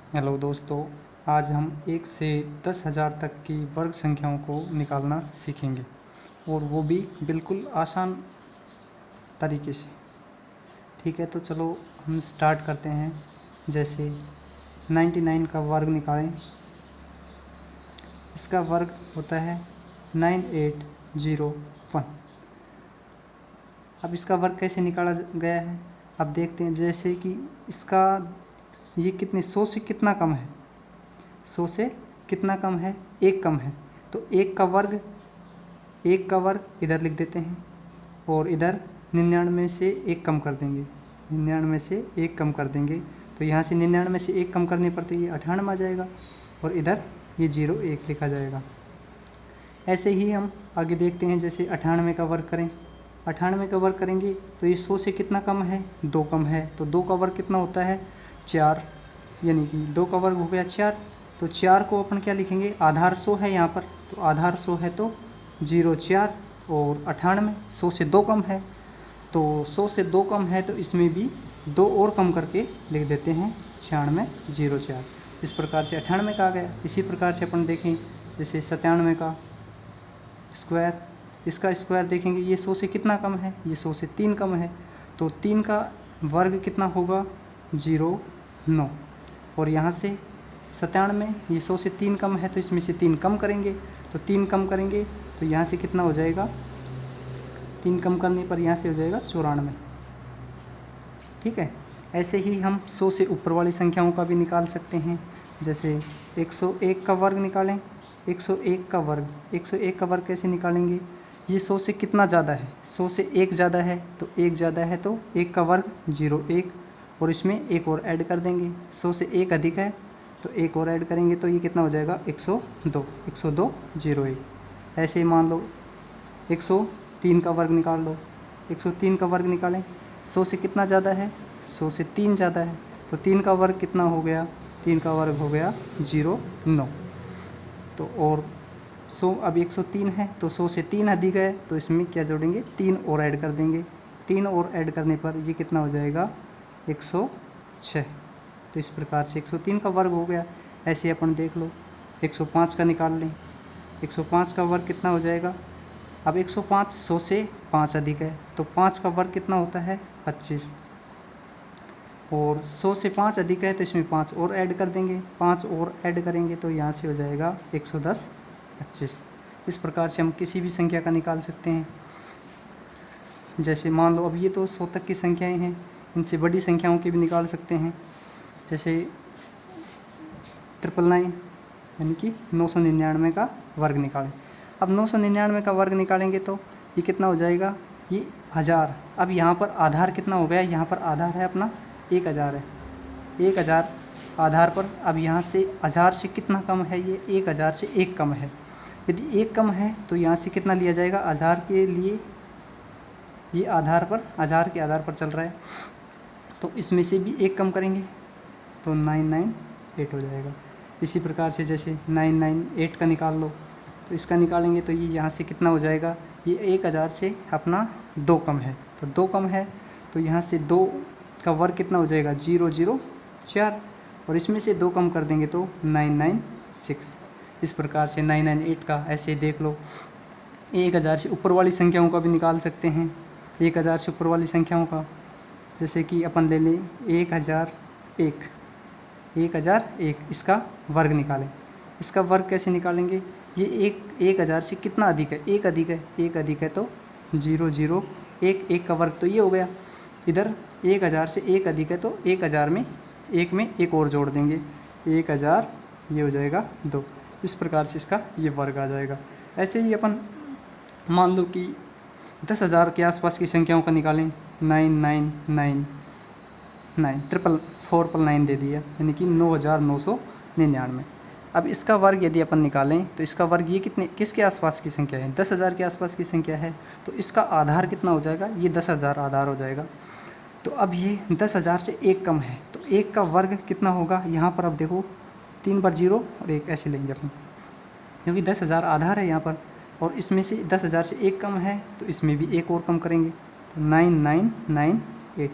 Hello दोस्तों, आज हम 1 से 10,000 तक की वर्ग संख्याओं को निकालना सीखेंगे और वो भी बिल्कुल आसान तरीके से। ठीक है, तो चलो हम स्टार्ट करते हैं। जैसे 99 का वर्ग निकालें। इसका वर्ग होता है 9801। अब इसका वर्ग कैसे निकाला गया है, अब देखते हैं। जैसे कि इसका ये कितने 100 से कितना कम है, 100 से कितना कम है, 1 कम है। तो 1 का वर्ग इधर लिख देते हैं और इधर 99 से 1 कम कर देंगे, 99 से 1 कम कर देंगे। तो यहाँ से 99 से 1 कम करने पर तो ये 98 आ जाएगा और इधर ये 01 लिखा जाएगा। ऐसे ही हम आगे देखते हैं। जैसे 98 का वर्ग करें, 98 का वर्ग करेंगे तो ये 100 से कितना कम है, 2 कम है। तो 2 का वर्ग कितना होता है, 4, यानी कि 2 का वर्ग हो गया 4। तो 4 को अपन क्या लिखेंगे, आधार 100 है यहाँ पर, तो आधार 100 है तो 04 और 98 100 से 2 कम है। तो 100 से 2 कम है तो इसमें भी 2 और कम करके लिख देते हैं 96 04। इस प्रकार से 98 का आ गया। इसी प्रकार से अपन देखें, जैसे 97 का स्क्वायर, इसका स्क्वायर देखेंगे, ये 100 से कितना कम है, ये 100 से 3 कम है। तो 3 का वर्ग कितना होगा, 09। और यहाँ से 97, ये 100 से 3 कम है तो इसमें से 3 कम करेंगे। तो 3 कम करेंगे तो यहाँ से कितना हो जाएगा, 3 कम करने पर यहाँ से हो जाएगा 94। ठीक है, ऐसे ही हम 100 से ऊपर वाली संख्याओं का भी निकाल सकते हैं। जैसे 101 का वर्ग निकालें। 101 का वर्ग, 101 का वर्ग कैसे निकालेंगे, ये 100 से कितना ज़्यादा है, 100 से 1 ज़्यादा है। तो 1 ज़्यादा है तो 1 का वर्ग 01 और इसमें 1 और ऐड कर देंगे। 100 से 1 अधिक है तो 1 और ऐड करेंगे तो ये कितना हो जाएगा, 102, 102 01। ऐसे ही मान लो 103 का वर्ग निकाल लो। 103 का वर्ग निकालें, 100 से कितना ज़्यादा है, 100 से 3 ज़्यादा है। तो 3 का वर्ग कितना हो गया, 3 का वर्ग हो गया 09। तो और 100 अब 103 है तो 100 से 3 अधिक है तो इसमें क्या जोड़ेंगे, 3 और ऐड कर देंगे। 3 और ऐड करने पर ये कितना हो जाएगा, 106। तो इस प्रकार से 103 का वर्ग हो गया। ऐसे अपन देख लो 105 का निकाल लें। 105 का वर्ग कितना हो जाएगा, अब 105 100 से 5 अधिक है तो 5 का वर्ग कितना होता है, 25। और 100 से 5 अधिक है तो इसमें 5 और ऐड कर देंगे। 5 और ऐड करेंगे तो यहाँ से हो जाएगा 110 25। इस प्रकार से हम किसी भी संख्या का निकाल सकते हैं। जैसे मान लो अब ये तो 100 तक की संख्याएं हैं, इनसे बड़ी संख्याओं की भी निकाल सकते हैं। जैसे 999 यानी कि 999 का वर्ग निकालें। अब 999 का वर्ग निकालेंगे तो ये कितना हो जाएगा, ये 1000। अब यहाँ पर आधार कितना हो गया, यहाँ पर आधार है अपना 1000 है, 1000 आधार पर। अब यहाँ से 1000 से कितना कम है, ये 1000 से 1 कम है। यदि 1 कम है तो यहाँ से कितना लिया जाएगा, 1000 के लिए ये आधार पर, 1000 के आधार पर चल रहा है तो इसमें से भी 1 कम करेंगे तो 998 हो जाएगा। इसी प्रकार से जैसे 998 का निकाल लो, तो इसका निकालेंगे तो ये यहाँ से कितना हो जाएगा, ये 1000 से अपना 2 कम है। तो 2 कम है तो यहाँ से 2 का वर्ग कितना हो जाएगा, 004 और इसमें से 2 कम कर देंगे तो 996। इस प्रकार से 998 का ऐसे देख लो। 1000 से ऊपर वाली संख्याओं का भी निकाल सकते हैं। 1000 से ऊपर वाली संख्याओं का जैसे कि अपन ले लें 1001, 1001 इसका वर्ग निकालें। इसका वर्ग कैसे निकालेंगे, ये 1000 से कितना अधिक है, 1 अधिक है, 1 अधिक है तो 001, 1 का वर्ग तो ये हो गया। इधर 1000 से 1 अधिक है तो 1000 में 1 में 1 और जोड़ देंगे, 1000 ये हो जाएगा 2। इस प्रकार से इसका ये वर्ग आ जाएगा। ऐसे ही अपन मान लो कि 10,000 के आसपास की संख्याओं का निकालें। 9999 499 दे दिया, यानी कि 9999। अब इसका वर्ग यदि अपन निकालें तो इसका वर्ग ये किसके आसपास की संख्या है, 10,000 के आसपास की संख्या है। तो इसका आधार कितना हो जाएगा, ये 10,000 आधार हो जाएगा। तो अब ये 10,000 से 1 कम है तो 1 का वर्ग कितना होगा, यहाँ पर अब देखो 3 बार 0 और 1 ऐसे लेंगे अपन, क्योंकि 10,000 आधार है यहाँ पर और इसमें से 10,000 से 1 कम है तो इसमें भी 1 और कम करेंगे तो 9998।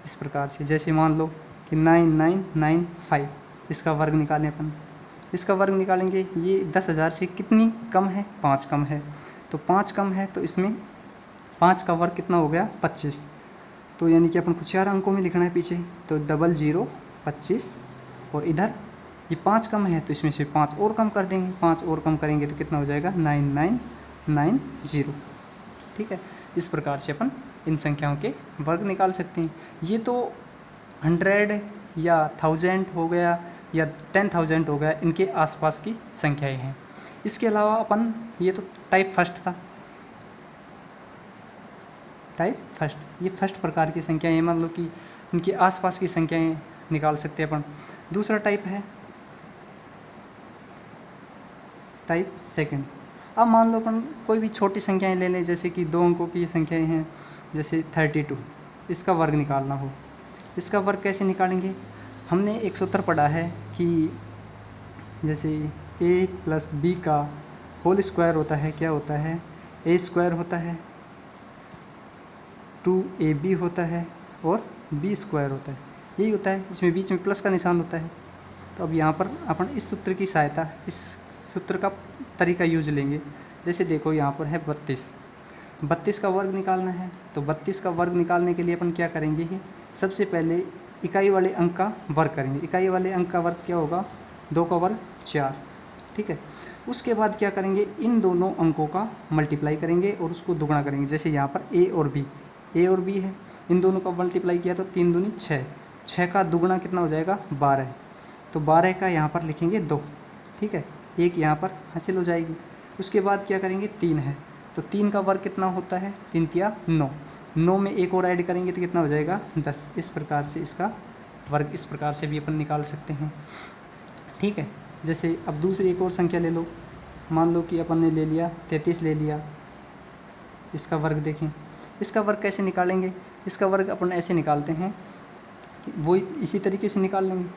इस प्रकार से जैसे मान लो कि 9995, इसका वर्ग निकालें अपन। इसका वर्ग निकालेंगे, ये 10,000 से कितनी कम है, 5 कम है, तो 5 कम है तो इसमें 5 का वर्ग कितना हो गया, 25। तो यानी कि अपन को 4 अंकों में लिखना है पीछे, तो 0025। और इधर ये 5 कम है तो इसमें से 5 और कम कर देंगे, 5 और कम करेंगे तो कितना हो जाएगा, 9990। ठीक है, इस प्रकार से अपन इन संख्याओं के वर्ग निकाल सकते हैं। ये तो 100 या 1000 हो गया या 10,000 हो गया, इनके आसपास की संख्याएं हैं। इसके अलावा अपन, ये तो टाइप फर्स्ट था, टाइप फर्स्ट, ये फर्स्ट प्रकार की संख्याएं, मान लो कि इनके आसपास की संख्याएं निकाल सकते हैं अपन। दूसरा टाइप है टाइप सेकंड। अब मान लो अपन कोई भी छोटी संख्याएं ले लें, जैसे कि 2 अंकों की संख्याएं हैं, जैसे 32, इसका वर्ग निकालना हो। इसका वर्ग कैसे निकालेंगे, हमने एक सूत्र पढ़ा है कि जैसे a + b का होल स्क्वायर होता है, क्या होता है, a स्क्वायर होता है, 2ab होता है और b स्क्वायर होता है, यही होता है, इसमें बीच में प्लस का निशान होता है। तो अब यहाँ पर अपन इस सूत्र की सहायता, इस सूत्र का तरीका यूज लेंगे। जैसे देखो यहाँ पर है 32 का वर्ग निकालना है, तो 32 का वर्ग निकालने के लिए अपन क्या करेंगे ही, सबसे पहले इकाई वाले अंक का वर्ग करेंगे। इकाई वाले अंक का वर्ग क्या होगा, 2 का वर्ग 4। ठीक है, उसके बाद क्या करेंगे, इन दोनों अंकों का मल्टीप्लाई करेंगे और उसको दुगना करेंगे। जैसे यहाँ पर a और b है, इन दोनों का मल्टीप्लाई किया तो 3 दूनी 6, 6 का दुगना कितना हो जाएगा, 12। तो 12 का यहाँ पर लिखेंगे 2। ठीक है, एक यहाँ पर हासिल हो जाएगी। उसके बाद क्या करेंगे, 3 है, तो 3 का वर्ग कितना होता है, 3 तिया 9, 9 में एक और ऐड करेंगे तो कितना हो जाएगा, 10। इस प्रकार से इसका वर्ग इस प्रकार से भी अपन निकाल सकते हैं। ठीक है, जैसे अब दूसरी एक और संख्या ले लो, मान लो कि अपन ने ले लिया 33 ले लिया, इसका वर्ग देखें। इसका वर्ग कैसे निकालेंगे, इसका वर्ग अपन ऐसे निकालते हैं, वो इसी तरीके से निकाल लेंगे।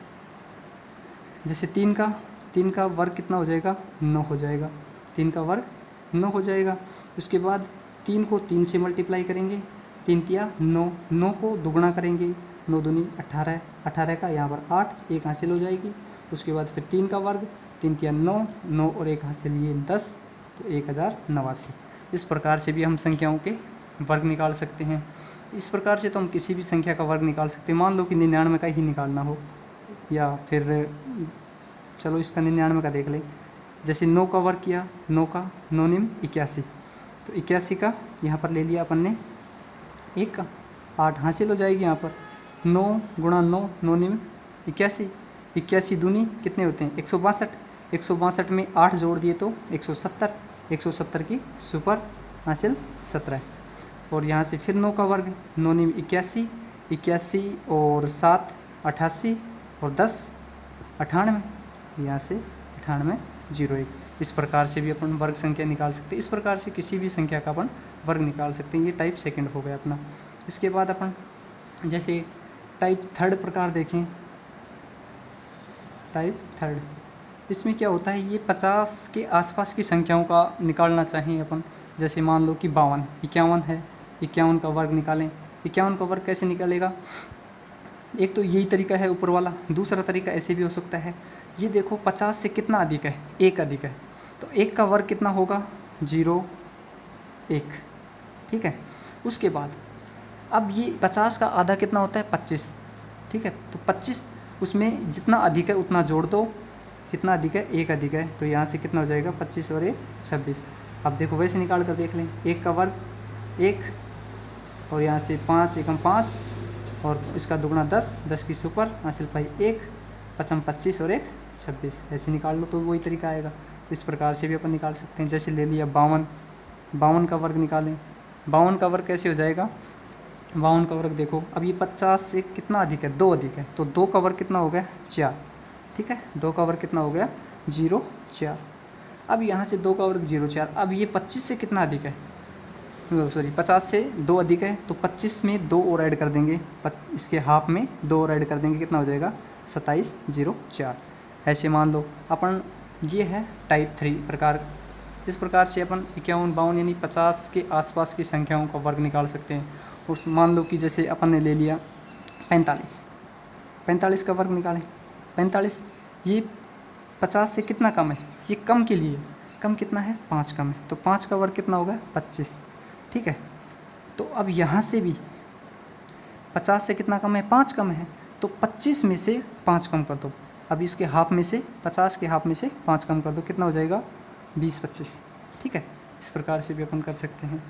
जैसे 3 का वर्ग कितना हो जाएगा, 9 हो जाएगा, 3 का वर्ग 9 हो जाएगा। उसके बाद 3 को 3 से मल्टीप्लाई करेंगे, 3 तिया 9, 9 को दुगना करेंगे, 9 दूनी 18, 18 का यहाँ पर 8, एक हासिल हो जाएगी। उसके बाद फिर 3 का वर्ग, 3 तिया 9, 9 और एक हासिल ये 10, तो 1089। इस प्रकार से भी हम संख्याओं के वर्ग निकाल सकते हैं। इस प्रकार से तो हम किसी भी संख्या का वर्ग निकाल सकते हैं। मान लो कि 99 का ही निकालना हो, या फिर चलो इसका 99 का देख लें। जैसे 9 का वर्ग किया, 9 का 9 निम 81, तो 81 का यहाँ पर ले लिया अपन ने 1 का 8 हासिल हो जाएगी। यहाँ पर 9 गुणा 9, 9 निम 81, 81 दूनी कितने होते हैं, 162, 162 में 8 जोड़ दिए तो 170, 170 की सुपर हासिल 17। और यहाँ से फिर 9 का वर्ग, 9 निम 81, 81 और 7 88 और 10 98, यहाँ से 98 01। इस प्रकार से भी अपन वर्ग संख्या निकाल सकते हैं। इस प्रकार से किसी भी संख्या का अपन वर्ग निकाल सकते हैं। ये टाइप सेकंड हो गया अपना। इसके बाद अपन जैसे टाइप थर्ड प्रकार देखें, टाइप थर्ड, इसमें क्या होता है, ये 50 के आसपास की संख्याओं का निकालना चाहिए अपन। जैसे मान लो कि 52, 51 है, 51 का वर्ग निकालें। 51 का वर्ग कैसे निकालेगा, एक तो यही तरीका है ऊपर वाला, दूसरा तरीका ऐसे भी हो सकता है। ये देखो 50 से कितना अधिक है, 1 अधिक है, तो 1 का वर्ग कितना होगा, 0 1। ठीक है, उसके बाद अब ये 50 का आधा कितना होता है, 25। ठीक है, तो 25, उसमें जितना अधिक है उतना जोड़ दो, कितना अधिक है, 1 अधिक है, तो यहाँ से कितना हो जाएगा, 25 और 1 26। अब देखो वैसे निकाल कर देख लें, 1 का वर्ग 1 और यहाँ से 5 एकम 5 और इसका दुगना 10, 10 की सुपर हासिल पाई 1, 5 25 और 1 26। ऐसे निकाल लो तो वही तरीका आएगा। तो इस प्रकार से भी अपन निकाल सकते हैं। जैसे ले लिया 52, 52 का वर्ग निकालें। 52 का वर्ग कैसे हो जाएगा, 52 का वर्ग देखो, अब ये 50 से कितना अधिक है, 2 अधिक है, तो 2 का वर्ग कितना हो गया, 4। ठीक है, 2 का वर्ग कितना हो गया, 0 4। अब यहाँ से 2 का वर्ग 0 4। अब ये 25 से कितना अधिक है, सॉरी 50 से 2 अधिक है, तो 25 में 2 और ऐड कर देंगे, इसके हाफ में 2 और ऐड कर देंगे, कितना हो जाएगा, 27 0 4। ऐसे मान लो अपन, ये है टाइप 3 प्रकार। इस प्रकार से अपन 51 52 यानी 50 के आसपास की संख्याओं का वर्ग निकाल सकते हैं। उस मान लो कि जैसे अपन ने ले लिया 45, 45 का वर्ग निकालें। 45 ये 50 से कितना कम है, ये कम के लिए कम कितना है 5 कम है, तो 5 का वर्ग कितना होगा 25। ठीक है, तो अब यहाँ से भी 50 से कितना कम है 5 कम है, तो 25 में से 5 कम कर दो। अब इसके हाफ में से 50 के हाफ में से 5 कम कर दो, कितना हो जाएगा 20 25। ठीक है, इस प्रकार से भी अपन कर सकते हैं।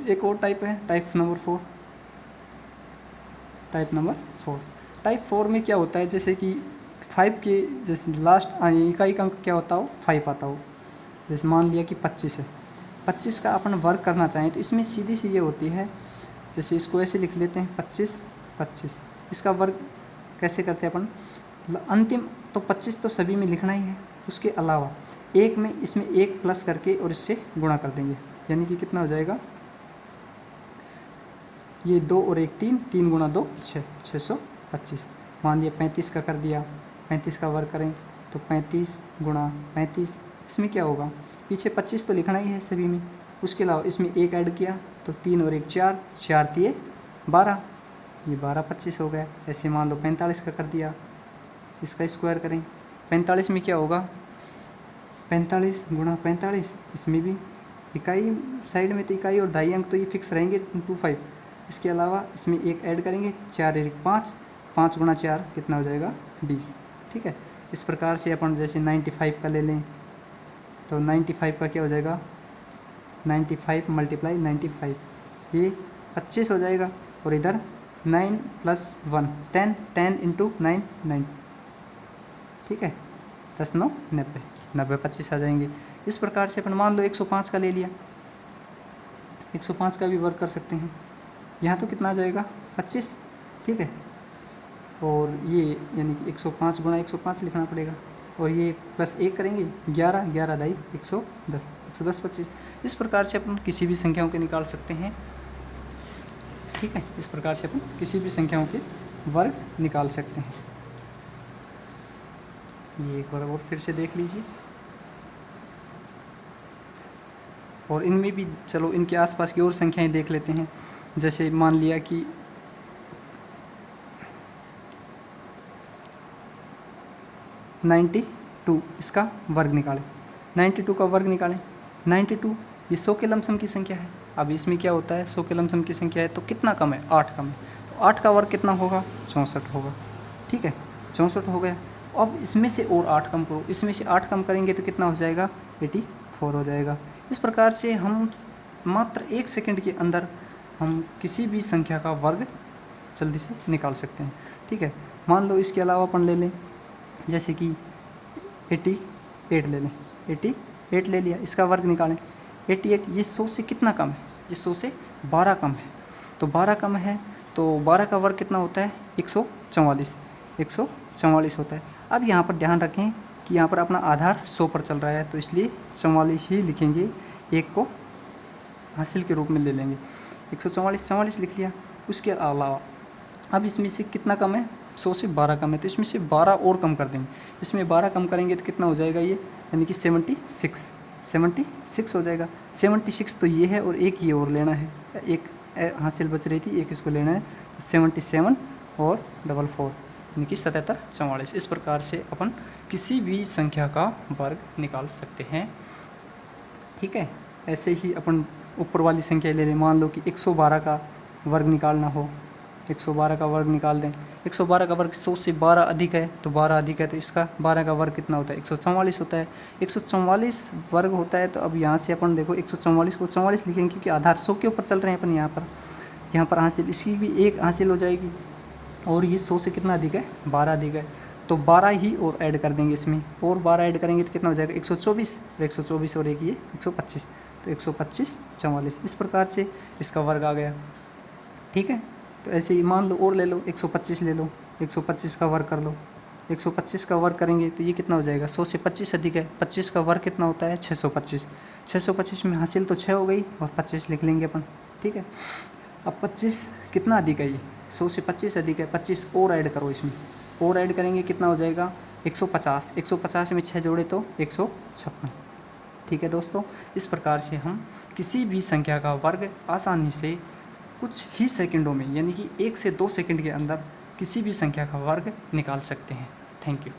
एक और टाइप है, टाइप नंबर 4। टाइप 4 में क्या होता है, जैसे कि 5 के जैसे लास्ट इकाई का अंक क्या होता हो 5 आता हो। जैसे मान लिया कि 25 है, 25 का अपन वर्ग करना चाहें तो इसमें सीधी सी ये होती है, जैसे इसको ऐसे लिख लेते हैं 25 25। इसका वर्ग कैसे करते हैं अपन, अंतिम तो 25 तो सभी में लिखना ही है, उसके अलावा एक में इसमें एक प्लस करके और इससे गुणा कर देंगे, यानी कि कितना हो जाएगा, ये 2 और 1 3, 3 गुणा 2 6, 625। मान लिया 35 का कर दिया, 35 का वर्ग करें तो 35 गुणा 35, इसमें क्या होगा, पीछे 25 तो लिखना ही है सभी में, उसके अलावा इसमें एक ऐड किया तो 3 और 1 4, 4 3 12, ये 12 25 हो गया। ऐसे मान लो 45 का कर दिया, इसका स्क्वायर करें, 45 में क्या होगा 45 गुणा 45, इसमें भी इकाई साइड में तो इकाई और दाई अंक तो ये फिक्स रहेंगे 25। इसके अलावा इसमें एक ऐड करेंगे 4 1 5, 5 गुणा 4 कितना हो जाएगा 20। ठीक है, इस प्रकार से अपन जैसे 95 का ले लें तो 95 का क्या हो जाएगा 95 मल्टीप्लाई 95, ये 25 हो जाएगा। और इधर 9 + 1 10, 10 × 9 9। ठीक है, 10 9 90, 90 25 आ जाएंगे। इस प्रकार से अपन मान लो 105 का ले लिया, 105 का भी वर्क कर सकते हैं। यहाँ तो कितना आ जाएगा 25। ठीक है, और ये यानी कि 105 गुणा 105 लिखना पड़ेगा, और ये +1 करेंगे 11 11 दाई 110, 110 25। इस प्रकार से अपन किसी भी संख्याओं के निकाल सकते हैं। ठीक है, इस प्रकार से अपन किसी भी संख्याओं के वर्ग निकाल सकते हैं। ये एक बार और फिर से देख लीजिए, और इनमें भी चलो इनके आसपास की और संख्याएं देख लेते हैं। जैसे मान लिया कि 92, इसका वर्ग निकालें, 92 का वर्ग निकालें। 92 ये 100 के लमसम की संख्या है। अब इसमें क्या होता है 100 के लमसम की संख्या है तो कितना कम है 8 कम है, तो 8 का वर्ग कितना होगा 64 होगा। ठीक है, 64 हो गया। अब इसमें से और 8 कम करो, इसमें से 8 कम करेंगे तो कितना हो जाएगा 84 हो जाएगा। इस प्रकार से हम मात्र 1 सेकंड के अंदर हम किसी भी संख्या का वर्ग जल्दी से निकाल सकते हैं। ठीक है, मान लो इसके अलावा अपन ले लें जैसे कि 88 ले लें, 88 ले लिया, इसका वर्ग निकालें। 88 ये 100 से कितना कम है, ये 100 से 12 कम है, तो 12 कम है तो 12 का वर्ग कितना होता है 144, 144 होता है। अब यहाँ पर ध्यान रखें कि यहाँ पर अपना आधार 100 पर चल रहा है, तो इसलिए 44 ही लिखेंगे, एक को हासिल के रूप में ले लेंगे। 144 लिख लिया। उसके अलावा अब इसमें से कितना कम है 100 से 12 कम है, तो इसमें से 12 और कम कर देंगे। इसमें 12 कम करेंगे तो कितना हो जाएगा ये, यानी कि 76 हो जाएगा। 76 तो ये है और एक ये और लेना है, एक हासिल बच रही थी, एक इसको लेना है, तो 77 और 44 यानी कि 77 44। इस प्रकार से अपन किसी भी संख्या का वर्ग निकाल सकते हैं। ठीक है, ऐसे ही अपन ऊपर वाली संख्या ले लें। मान लो कि 112 का वर्ग निकालना हो, 112 का वर्ग निकाल दें। 112 का वर्ग 100 से 12 अधिक है, तो 12 अधिक है तो इसका 12 का वर्ग कितना होता है 144 होता है। 144 वर्ग होता है, तो अब यहाँ से अपन देखो 144 को 44 लिखेंगे क्योंकि आधार 100 के ऊपर चल रहे हैं अपन। यहाँ पर हासिल इसकी भी एक हासिल हो जाएगी, और ये 100 से कितना अधिक है 12 अधिक है, तो 12 ही और ऐड कर देंगे इसमें, और 12 ऐड करेंगे तो कितना हो जाएगा 124, और 124 और एक ये 125, तो 125 44। इस प्रकार से इसका वर्ग आ गया। ठीक है, तो ऐसे ही मान लो और ले लो 125 ले लो, 125 का वर्ग कर लो। 125 का वर्ग करेंगे तो ये कितना हो जाएगा 100 से 25 अधिक है, 25 का वर्ग कितना होता है 625। 625 में हासिल तो 6 हो गई और 25 लिख लेंगे अपन। ठीक है, अब 25 कितना अधिक है, ये 100 से 25 अधिक है, 25 और ऐड करो, इसमें और ऐड करेंगे कितना हो जाएगा 150। 150 में 6 जोड़े तो 156। ठीक है दोस्तों, इस प्रकार से हम किसी भी संख्या का वर्ग आसानी से कुछ ही सेकंडों में, यानी कि 1 से 2 सेकंड के अंदर किसी भी संख्या का वर्ग निकाल सकते हैं। Thank you.